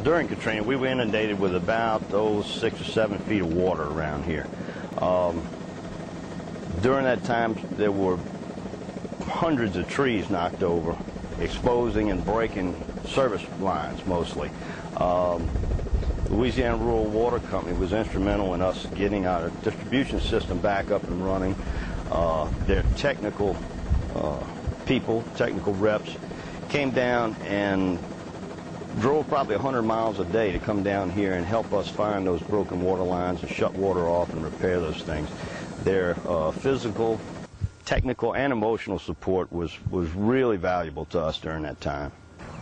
During Katrina, we were inundated with about 6 or 7 feet of water around here. During that time, there were hundreds of trees knocked over, exposing and breaking service lines mostly. Louisiana Rural Water Company was instrumental in us getting our distribution system back up and running. Their technical people, technical reps, came down and drove probably 100 miles a day to come down here and help us find those broken water lines and shut water off and repair those things. Their physical, technical, and emotional support was really valuable to us during that time.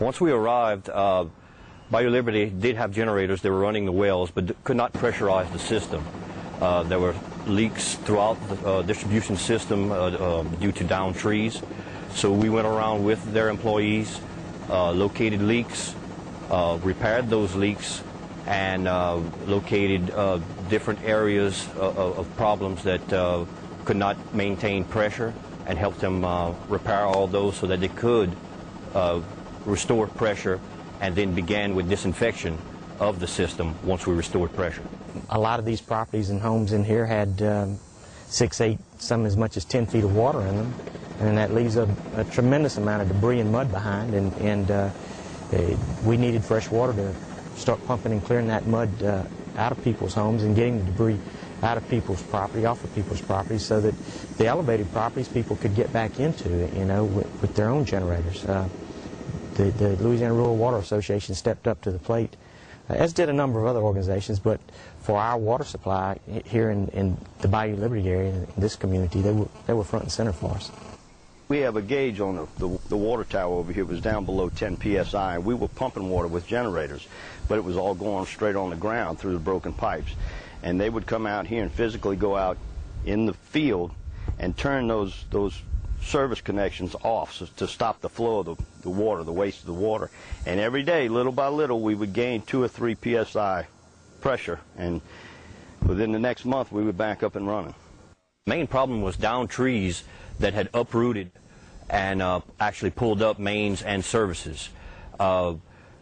Once we arrived, Bayou Liberty did have generators. They were running the wells, but could not pressurize the system. There were leaks throughout the distribution system due to downed trees. So we went around with their employees, located leaks, repaired those leaks, and located different areas of problems that could not maintain pressure, and helped them repair all those so that they could restore pressure, and then began with disinfection of the system once we restored pressure. A lot of these properties and homes in here had 6, 8, some as much as 10 feet of water in them, and that leaves a tremendous amount of debris and mud behind, and we needed fresh water to start pumping and clearing that mud out of people's homes and getting the debris out of people's property, off of people's property, so that the elevated properties people could get back into, you know, with their own generators. The Louisiana Rural Water Association stepped up to the plate, as did a number of other organizations, but for our water supply here in the Bayou Liberty area, in this community, they were front and center for us. We have a gauge on the water tower over here. It was down below 10 psi. We were pumping water with generators, but it was all going straight on the ground through the broken pipes. And they would come out here and physically go out in the field and turn those service connections off to stop the flow of the water, the waste of the water. And every day, little by little, we would gain 2 or 3 psi pressure, and within the next month we were back up and running. The main problem was down trees that had uprooted and actually pulled up mains and services.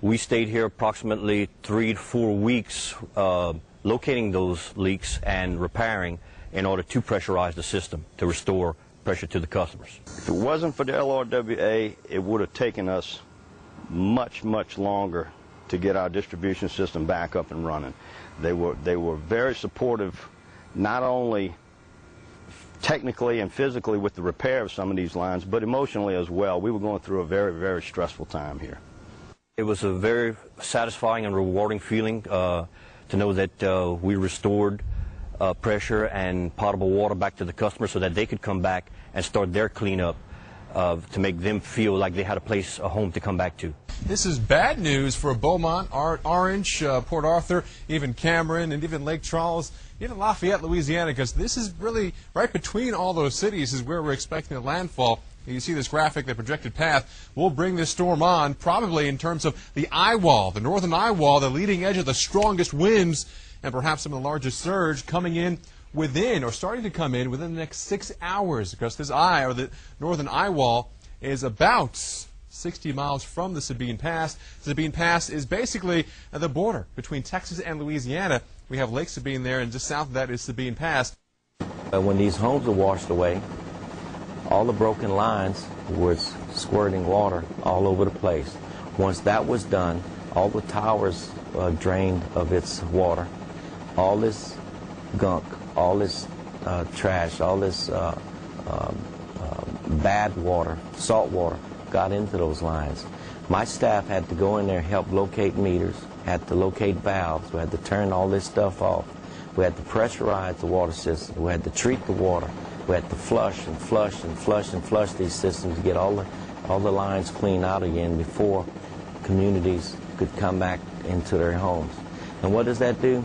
We stayed here approximately 3 to 4 weeks locating those leaks and repairing in order to pressurize the system to restore pressure to the customers. If it wasn't for the LRWA, it would have taken us much, much longer to get our distribution system back up and running. They were very supportive, not only technically and physically with the repair of some of these lines, but emotionally as well. We were going through a very, very stressful time here. It was a very satisfying and rewarding feeling to know that we restored pressure and potable water back to the customer so that they could come back and start their cleanup to make them feel like they had a place, a home to come back to. This is bad news for Beaumont, Orange, Port Arthur, even Cameron, and even Lake Charles, even Lafayette, Louisiana, because this is really right between all those cities is where we're expecting a landfall. You see this graphic, the projected path will bring this storm on, probably in terms of the eye wall, the northern eye wall, the leading edge of the strongest winds, and perhaps some of the largest surge coming in within, or starting to come in within the next 6 hours, because this eye, or the northern eye wall, is about 60 miles from the Sabine Pass. Sabine Pass is basically the border between Texas and Louisiana. We have Lake Sabine there, and just south of that is Sabine Pass. When these homes were washed away, all the broken lines were squirting water all over the place. Once that was done, all the towers drained of its water. All this gunk, all this trash, all this bad water, salt water, got into those lines. My staff had to go in there and help locate meters, had to locate valves, we had to turn all this stuff off. We had to pressurize the water system, we had to treat the water, we had to flush and flush and flush and flush these systems to get all the lines cleaned out again before communities could come back into their homes. And what does that do?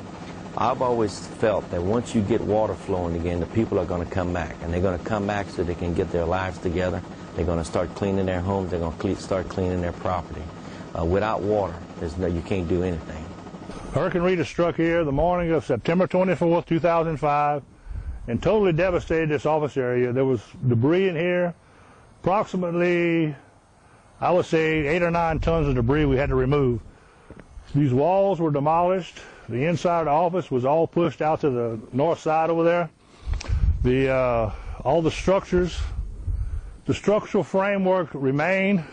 I've always felt that once you get water flowing again, the people are going to come back, and they're going to come back so they can get their lives together. They're going to start cleaning their homes. They're going to start cleaning their property. Without water, you can't do anything. Hurricane Rita struck here the morning of September 24th, 2005, and totally devastated this office area. There was debris in here, approximately, I would say, 8 or 9 tons of debris we had to remove. These walls were demolished. The inside of the office was all pushed out to the north side over there. All the structures, the structural framework remained.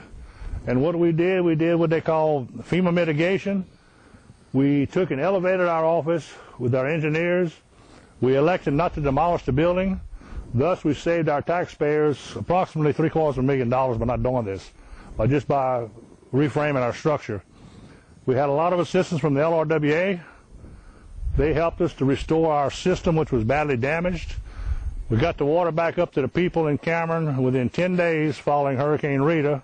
And what we did what they call FEMA mitigation. We took and elevated our office with our engineers. We elected not to demolish the building. Thus, we saved our taxpayers approximately $750,000 by not doing this, by reframing our structure. We had a lot of assistance from the LRWA. They helped us to restore our system, which was badly damaged. We got the water back up to the people in Cameron within 10 days following Hurricane Rita.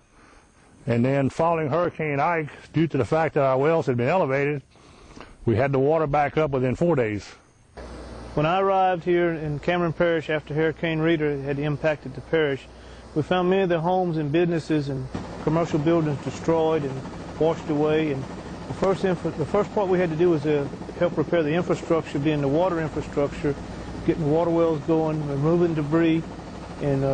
And then following Hurricane Ike, due to the fact that our wells had been elevated, we had the water back up within 4 days. When I arrived here in Cameron Parish after Hurricane Rita had impacted the parish, we found many of the homes and businesses and commercial buildings destroyed and washed away. And the first part we had to do was to help repair the infrastructure, being the water infrastructure, getting the water wells going, removing debris, and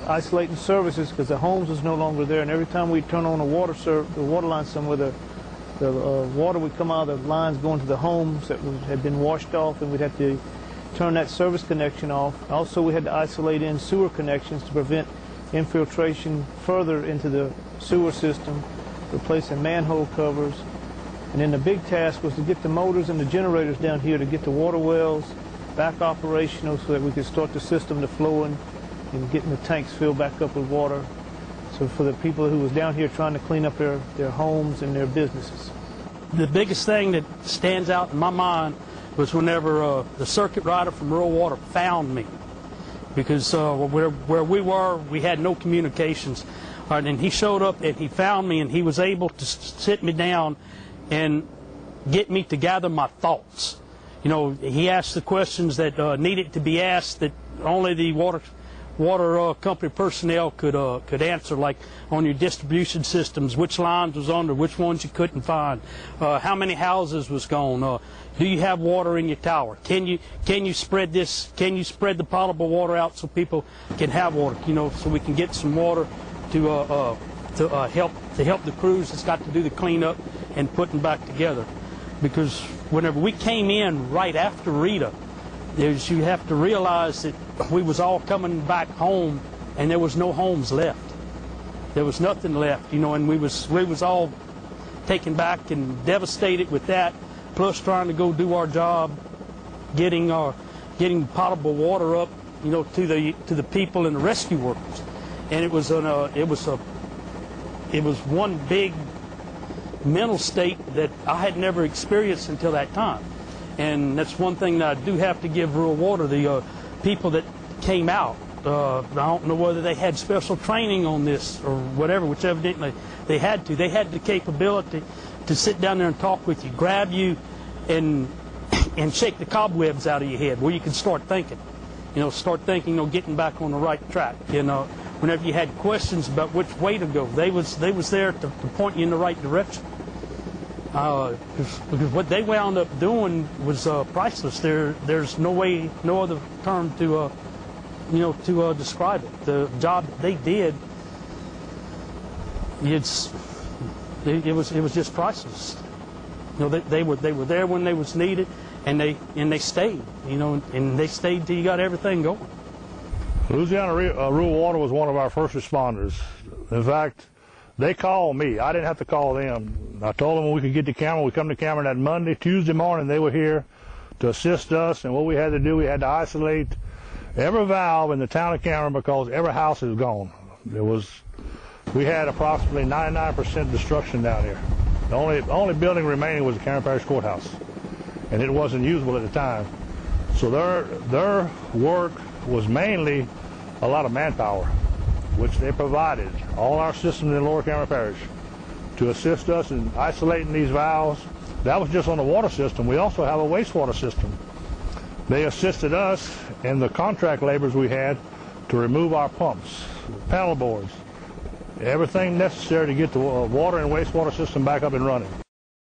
isolating services because the homes was no longer there. And every time we turn on the water line somewhere, the water would come out of the lines going to the homes that had been washed off, and we'd have to turn that service connection off. Also, we had to isolate in sewer connections to prevent infiltration further into the sewer system, replacing manhole covers. And then the big task was to get the motors and the generators down here to get the water wells back operational so that we could start the system to flowing and getting the tanks filled back up with water. So for the people who was down here trying to clean up their homes and their businesses. The biggest thing that stands out in my mind was whenever the circuit rider from Rural Water found me, because where we were, we had no communications. And he showed up and he found me, and he was able to sit me down and get me to gather my thoughts. You know, he asked the questions that needed to be asked that only the water company personnel could answer, like on your distribution systems, which lines was under, which ones you couldn't find, how many houses was gone, do you have water in your tower, can you spread this, can you spread the potable water out so people can have water, you know, so we can get some water to help the crews that's got to do the cleanup and putting back together. Because whenever we came in right after Rita, you have to realize that we was all coming back home and there was no homes left. There was nothing left, you know, and we was all taken back and devastated with that, plus trying to go do our job, getting potable water up, you know, to the people and the rescue workers. And it was one big mental state that I had never experienced until that time. And that's one thing that I do have to give Rural Water, the people that came out. I don't know whether they had special training on this or whatever, which evidently they had to. They had the capability to sit down there and talk with you, grab you, and shake the cobwebs out of your head where you can start thinking. You know, getting back on the right track. You know, whenever you had questions about which way to go, they was there to point you in the right direction. Because what they wound up doing was priceless. There's no other term to describe it. The job that they did, it was just priceless. You know, they were there when they was needed, and they stayed. You know, and they stayed till you got everything going. Louisiana Rural Water was one of our first responders. In fact, they called me. I didn't have to call them. I told them when we could get to Cameron. We come to Cameron that Monday. Tuesday morning, they were here to assist us. And what we had to do, we had to isolate every valve in the town of Cameron because every house is gone. We had approximately 99% destruction down here. The only building remaining was the Cameron Parish Courthouse, and it wasn't usable at the time. So their work was mainly a lot of manpower, which they provided, all our systems in Lower Cameron Parish, to assist us in isolating these valves. That was just on the water system. We also have a wastewater system. They assisted us in the contract labors we had to remove our pumps, panel boards, everything necessary to get the water and wastewater system back up and running.